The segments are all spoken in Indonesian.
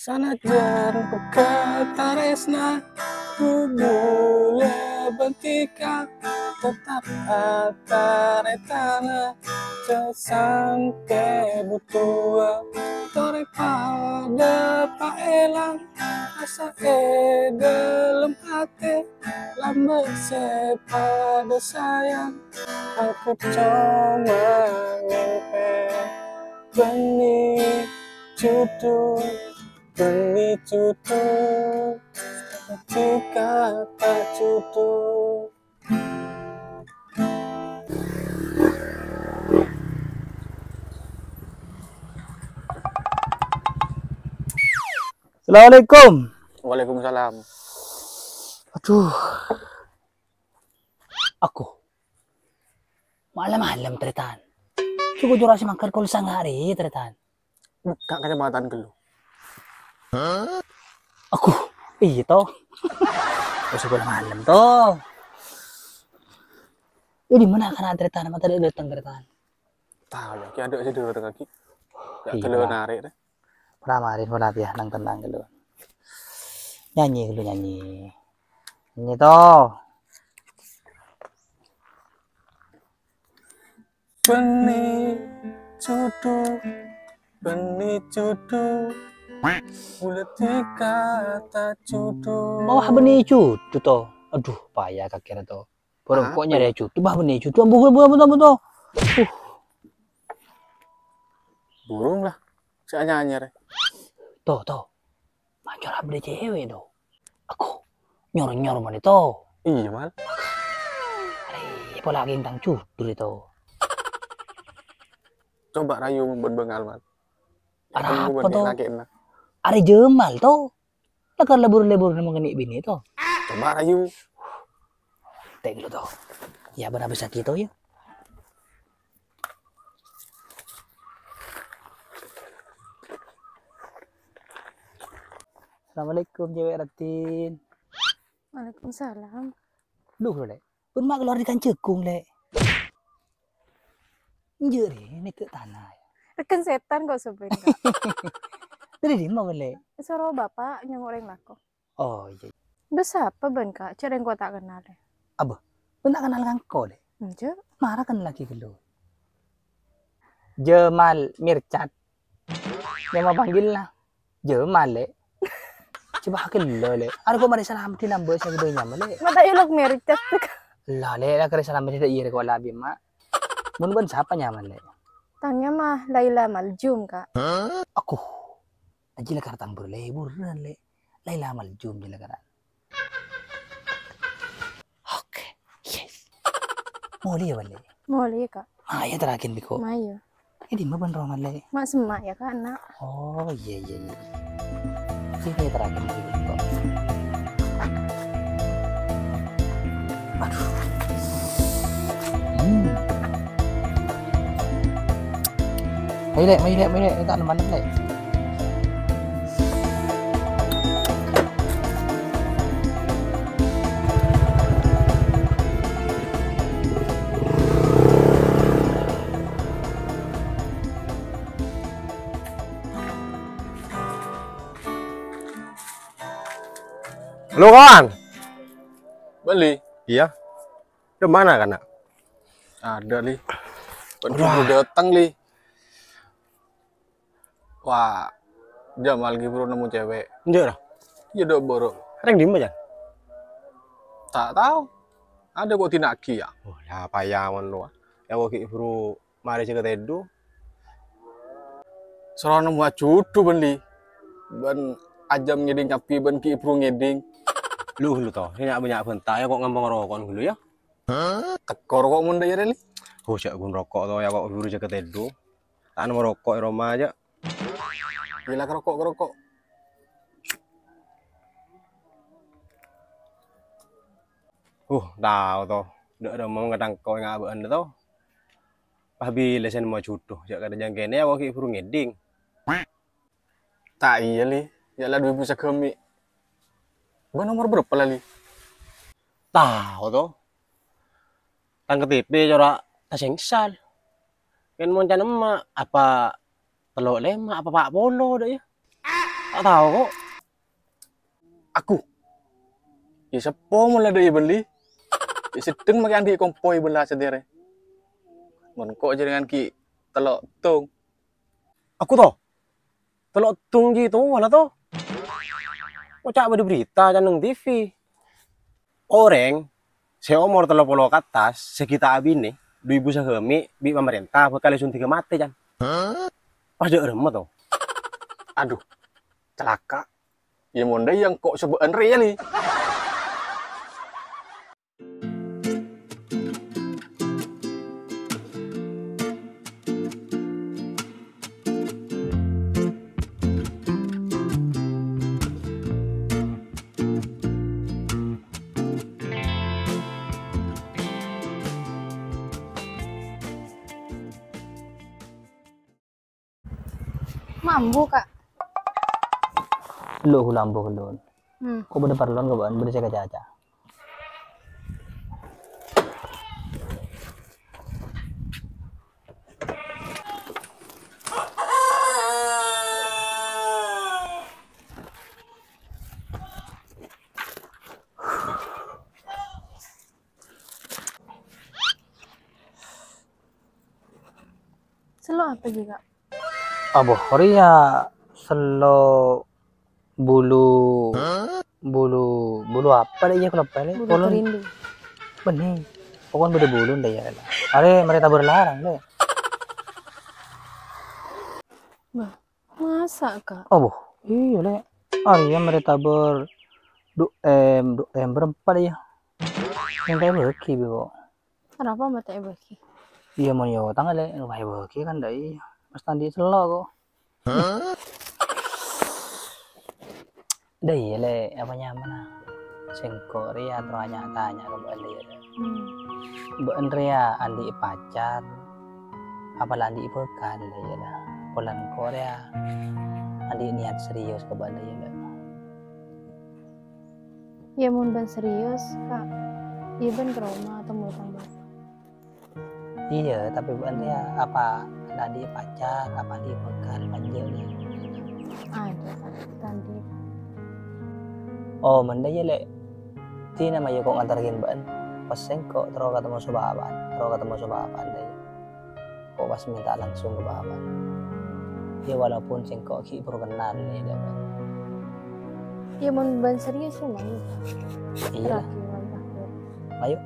Sanajan pekataresna Kubule bentika tetap ataretana Sesangke butua Tore pada paelang Asa dalam hati Lambe sepada sayang Aku cuma mimpi Benih cutu Benih cutu Jika tak cutu. Assalamualaikum. Waalaikumsalam. Aduh. Aku. Malam-malam teritan. Cukup durasi makan kalau sang hari teritan. Buka kacamata ke lu. Aku. Iya toh. Usah malam toh. Di mana kan teritan mata dia datang teritan. Tahu ya, ki ada sih dulu kaki. Ya Iya. kalau narik deh. Pramarin pernah ya nang tenang dulu. Nyanyi dulu nyanyi. Ini toh. Benih cutu, benih cutu. Bulat kata cutu. Bawah benih cutu toh. Aduh, payah kakek toh. Baru kok nyari cutu, bah benih cutu. Betul. Burung lah. Saya nyanyi. Toh. Macam beli cewek toh. Aku nyor mana toh. Iya mal. Pola gintang cutu itu. Coba rayu bengal mal. Ada apa toh? Nah. Ada jemal toh. Takkan lebur-lebur mengenai bini toh. Coba rayu. Tek dulu toh. Ya benar bisa gitu ya. Assalamualaikum cewek Ratin. Waalaikumsalam. Duh lek. Pun mak keluar ikan cekung lek. Njeri ini ke tanah. Rekan setan kok sebenarnya. Dari di mana lek? Suruh bapak nyengoreng lako. Oh iya. Besar apa ben kak? Cara yang kau tak kenal deh. Abah, pun tak kenal kan kau lek. Enggak. Marah kan laki gelo. Jemal Mircat. Yang mau panggil lah. Jemal lek. Coba gelo lek. Ada kok mari salam di nambah saya gede nyaman lek. Mata ilok mericat tuh. Lah lek lah kare salam tidak iya kok labi mak. Mun ban siapa nyaman lek? Tanya mah Laila Maljum kak. Aku. Aji lah kartang berleburan lek. Laila Maljum je lah karan. Oke. Yes. Mau lihat balik. Mau lihat kak. Maya terakhir biko. Maya. Ini mah ban roman lek. Mak semak ya kak anak. Oh iya. Sini terakhir biko. Aduh. Mai lek, tak neman lek. Halo kawan. Beli. Iya. Di mana kan nak? Ada li. Udah datang li. Wah, Jamal lagi bro nemu cewek. Enggak dah. Iya dok bro. Ada yang di mana? Tak tahu. Ada kok tinaki ya. Oh, lah payaman lu. Ya wakil bro, mari cek tedu. Soalnya nemu cutu beli. Ben ajam ngeding nyapi ben ki bro ngeding. Lu toh, ini banyak bentak ya kok ngambang rokok dulu ya. Tekor kok mun daya li. Oh, cek gun rokok toh ya kok bro cek tedu. Tak nemu rokok Roma aja. Gila kerokok. Tahu toh. Udah ada mau ngetang kau yang abang toh. Pabi lesen mau cutuh. Jak kada jangkene ya wakil bro ngeding. Tak iya li. Ya lah 2 bisa kemi. Gua nomor berapa lah li? Tahu toh. Tang KTP corak tasengsal. Kan mau emak apa telok lema apa Pak Polo dah ya. Tak tahu kok. Aku. Ya siapa mula dia beli? Ya sedeng makan di kompoi belah sedere. Mon kok je dengan ki telok tung. Aku toh. Telok tung gitu wala toh. Kok cak ada berita caneng TV. Orang seumur 30 ke atas sekitar abine 2000 sehemi bi pemerintah bakal suntik mati kan. Pas dia remet toh. Aduh. Celaka. Ya monde yang kok sebaan ria li. Mambu kak. Lu lampu kelun. Hmm. Kok bener perlon ke ban bener caca. Selo apa juga? Aboh, Korea selo bulu bulu apa deh ya kalau pele Bulu kolon kerindu. benih pokoknya beda bulu deh ya lah. Are mereka berlarang deh. Bah, masa kak? Oh boh, iya deh. Are mereka berempat ya. Yang kayak beki bego. Kenapa mata baki? Iya mau nyawa tanggal deh, kayak beki kan deh. Pas tadi selo kok. Dah iya le, apa nyaman sengko ria tanya ke Mbak Lia. Mbak Andrea andi pacar apa andi pekan le ya dah. Polan Korea andi niat serius ke Mbak Lia dah. Ya mun ban serius kak. Iya ban ke rumah atau mau tambah? Iya, tapi Mbak Andrea apa andi pacar apa andi pekan panjang le. Ada kak tadi. Oh, menda ya le. Ti nama ya kok ngantarin Mbak pas sengko terus ketemu sobaban deh. Kok pas minta langsung ke baban. Ya walaupun sengko ki baru kenal le dah. Ya mun ban serius sih mau. Iya lah. Terakhir. Ayo.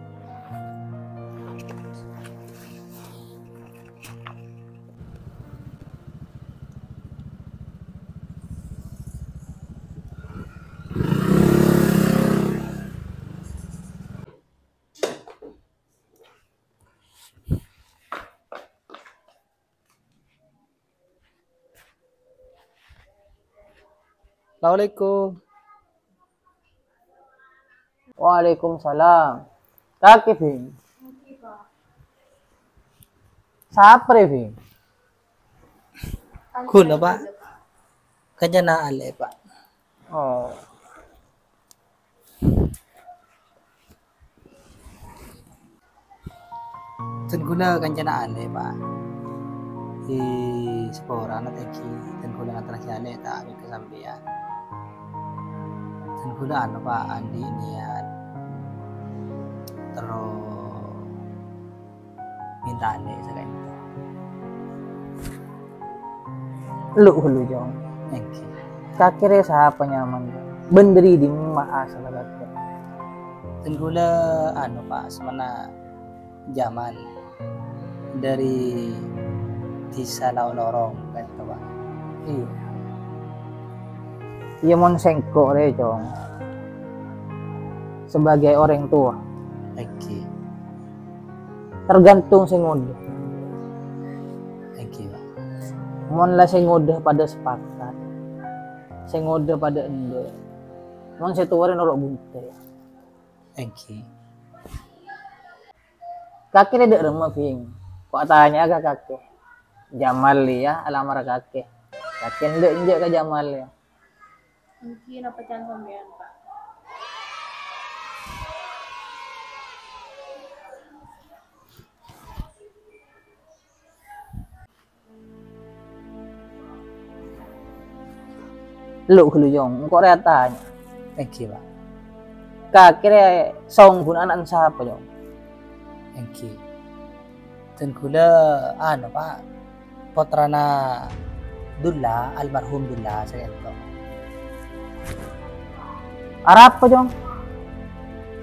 Assalamualaikum. Waalaikumsalam. Kaki Ving. Siapa Ving? Kuna Pak. Kanya na ale Pak. Oh. Tan guna kanya na ale Pak. Di sekolah na teki. Tan guna na terakhir tak ambil kesampian. Tan guna ano Pak andi niat. Terus minta ane sakain itu. Lu jong. Oke. Kakire siapa nyaman? Benderi di maas sama kakir. Tan guna ano Pak semana zaman dari desa lorong kan Pak. Iya. Iya mon sengko re jong. Sebagai orang tua. Oke. Tergantung sing ngodah. Oke, Pak. Mon lah sing ngodah pada sepakat. Sing ngodah pada ende. Mon setuare norok bunte. Oke. Kakek ada rumah Ving. Kok tanya ke kakek? Jamal ya, alamar kakek. Kakek ndek injek ke Jamal ya. Mungkin apa can sampean Pak? Lu kelu jong, kok rea tanya. Thank you, Pak. Kakek song pun anak siapa jong? Thank you. Dan kula Pak, putrana Dulla, almarhum Dulla saya itu. Arab apa jong?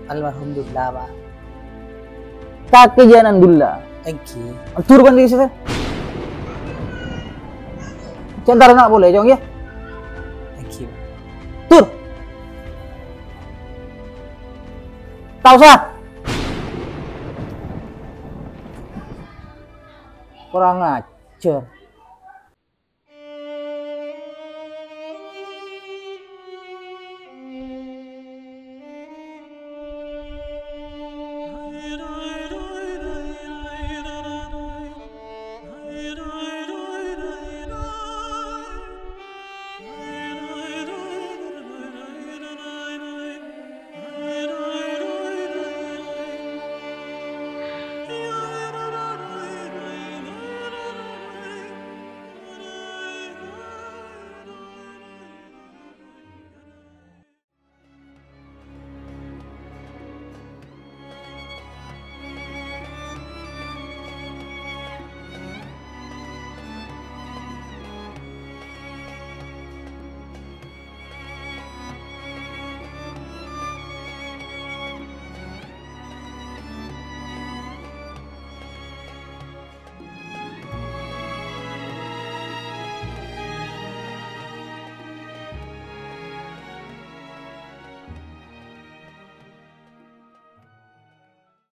Almarhum Dulla, Pak. Kakek janan Dulla. Thank you. Turban di situ. Centar nak boleh jong ya? Thank you. Tur. Tahu sah? Kurang ajar.